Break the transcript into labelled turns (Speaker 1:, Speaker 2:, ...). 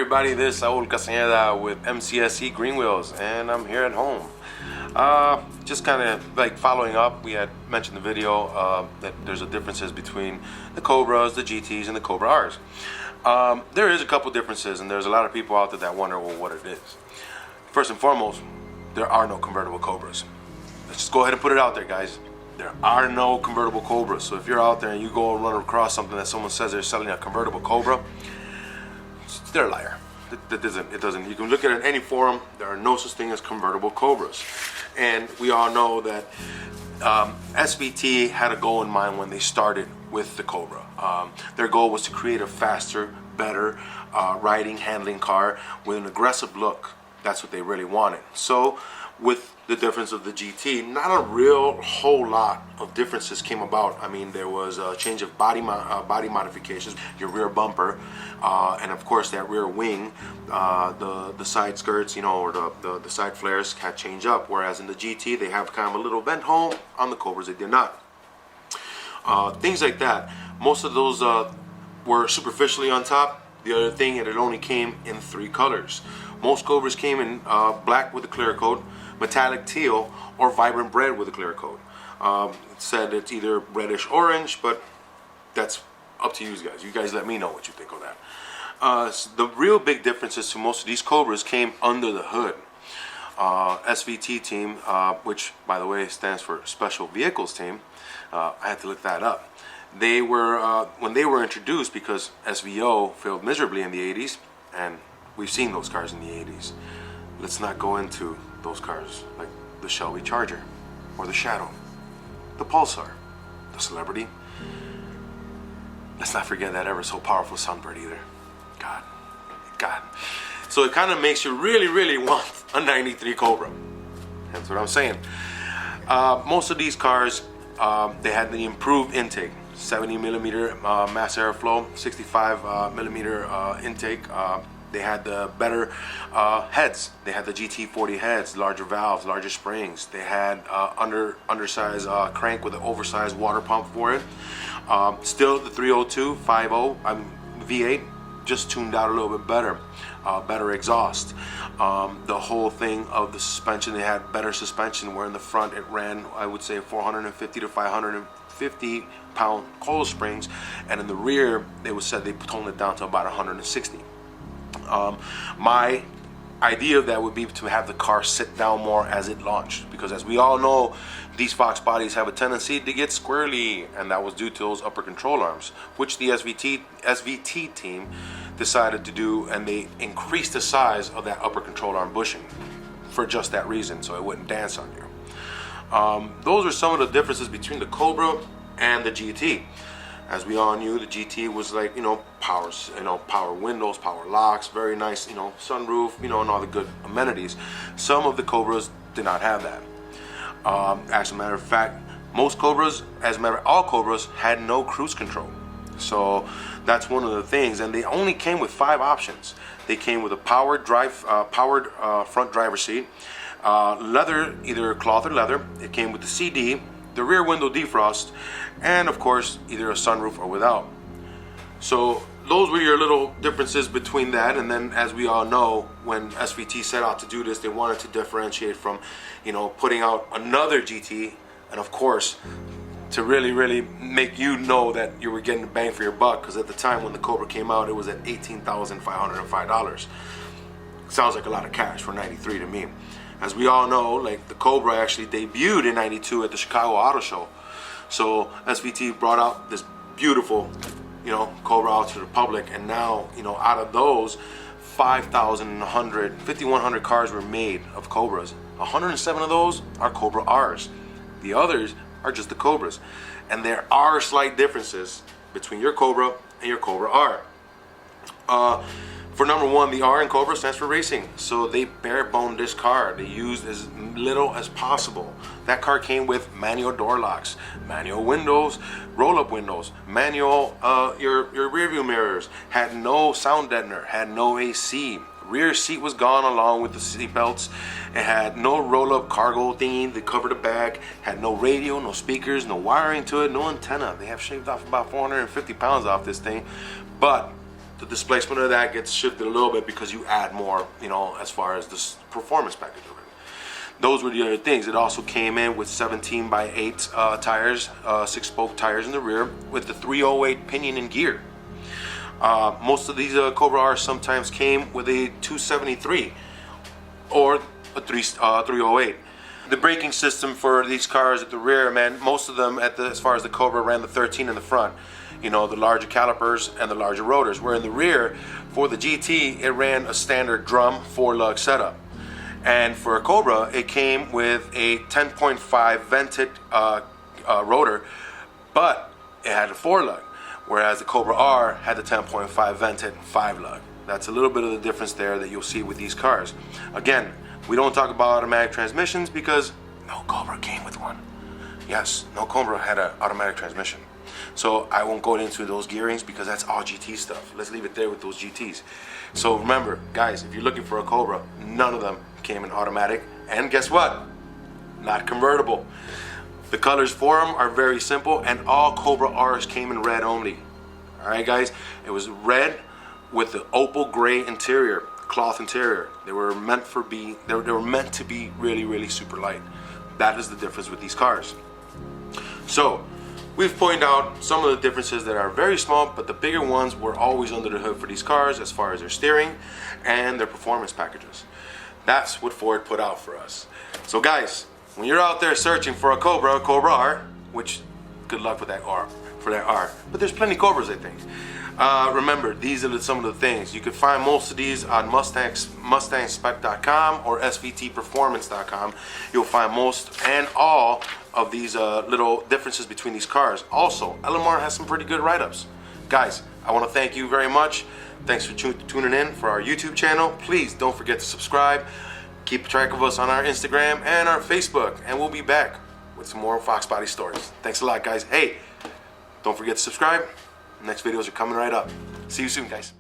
Speaker 1: everybody, this is Saul Castañeda with MCSE Green Wheels, and I'm here at home. Just kind of like following up, we had mentioned in the video that there's a differences between the Cobras, the GTs, and the Cobra Rs. There is a couple differences, and there's a lot of people out there that wonder, well, what it is. First and foremost, there are no convertible Cobras. Let's just go ahead and put it out there, guys. There are no convertible Cobras. So if you're out there and you go and run across something that someone says they're selling a convertible Cobra, they're a liar. It doesn't. You can look at it in any forum. There are no such thing as convertible Cobras. And we all know that SVT had a goal in mind when they started with the Cobra. Their goal was to create a faster, better riding, handling car with an aggressive look. That's what they really wanted. So with the difference of the GT, not a real whole lot of differences came about. I mean, there was a change of body modifications, your rear bumper, and of course that rear wing, the side skirts, you know, or the side flares had changed up. Whereas in the GT, they have kind of a little vent hole. On the Cobras, they did not. Things like that. Most of those were superficially on top. The other thing, it only came in 3 colors. Most Cobras came in black with a clear coat, metallic teal, or vibrant red with a clear coat. It said it's either reddish orange, but that's up to you guys. You guys let me know what you think of that. So the real big differences to most of these Cobras came under the hood. SVT team, which by the way stands for Special Vehicles Team, I had to look that up. They were, when they were introduced, because SVO failed miserably in the 80s, and we've seen those cars in the 80s. Let's not go into those cars like the Shelby Charger, or the Shadow, the Pulsar, the Celebrity. Let's not forget that ever so powerful Sunbird either. God. So it kind of makes you really want a 93 Cobra. That's what I'm saying. Most of these cars, they had the improved intake. 70 millimeter mass airflow, 65 millimeter intake. They had the better heads. They had the GT40 heads, larger valves, larger springs. They had undersized crank with an oversized water pump for it. Still the 302 50 V8, just tuned out a little bit better. Better exhaust. The whole thing of the suspension, they had better suspension, where in the front it ran, I would say, 450 to 550 pound coil springs, and in the rear they said they toned it down to about 160. My idea of that would be to have the car sit down more as it launched, because as we all know, these Fox bodies have a tendency to get squirrely, and that was due to those upper control arms, which the SVT team decided to do, and they increased the size of that upper control arm bushing for just that reason, so it wouldn't dance on you. Those are some of the differences between the Cobra and the GT. As we all knew, the GT was like, power windows, power locks, very nice, sunroof, and all the good amenities. Some of the Cobras did not have that. As a matter of fact, most Cobras, all Cobras had no cruise control. So that's one of the things, and they only came with 5 options. They came with a powered front driver's seat, leather, either cloth or leather. It came with the CD, the rear window defrost, and of course either a sunroof or without. So those were your little differences between that. And then, as we all know, when SVT set out to do this, they wanted to differentiate from putting out another GT, and of course to really make you know that you were getting the bang for your buck, because at the time when the Cobra came out, it was at $18,505. Sounds like a lot of cash for 93 to me. As we all know, like, the Cobra actually debuted in 92 at the Chicago Auto Show. So SVT brought out this beautiful, Cobra out to the public, and now, out of those 5,100 cars were made of Cobras. 107 of those are Cobra Rs. The others are just the Cobras. And there are slight differences between your Cobra and your Cobra R. For number one, the R in Cobra stands for racing. So they bare-boned this car. They used as little as possible. That car came with manual door locks, manual windows, roll-up windows, manual your rear view mirrors, had no sound deadener, had no AC. Rear seat was gone along with the seat belts. It had no roll-up cargo thingy that covered the back, had no radio, no speakers, no wiring to it, no antenna. They have shaved off about 450 pounds off this thing. But the displacement of that gets shifted a little bit because you add more, you know, as far as this performance package of it. Those were the other things. It also came in with 17x8 tires, 6-spoke tires in the rear with the 308 pinion and gear. Most of these Cobra R's sometimes came with a 273 or a 308. The braking system for these cars at the rear, man, most of them as far as the Cobra ran the 13 in the front. You know, the larger calipers and the larger rotors. Where in the rear, for the GT, it ran a standard drum 4-lug setup. And for a Cobra, it came with a 10.5 vented rotor, but it had a 4-lug. Whereas the Cobra R had the 10.5 vented 5-lug. That's a little bit of the difference there that you'll see with these cars. Again, we don't talk about automatic transmissions because no Cobra came with one. Yes, no Cobra had an automatic transmission. So I won't go into those gearings because that's all GT stuff. Let's leave it there with those GTs. So remember, guys, if you're looking for a Cobra, none of them came in automatic. And guess what? Not convertible. The colors for them are very simple, and all Cobra R's came in red only. Alright guys, it was red with the opal gray interior, cloth interior. They were meant to be really, really super light. That is the difference with these cars. So we've pointed out some of the differences that are very small, but the bigger ones were always under the hood for these cars as far as their steering and their performance packages. That's what Ford put out for us. So guys, when you're out there searching for a Cobra R, which good luck with that R, but there's plenty of Cobras, I think. Remember, these are some of the things. You can find most of these on Mustangspec.com or SVTperformance.com. You'll find most and all of these little differences between these cars. Also, LMR has some pretty good write-ups. Guys, I want to thank you very much. Thanks for tuning in for our YouTube channel. Please don't forget to subscribe. Keep track of us on our Instagram and our Facebook, and we'll be back with some more Foxbody stories. Thanks a lot, guys. Hey, don't forget to subscribe. Next videos are coming right up. See you soon, guys.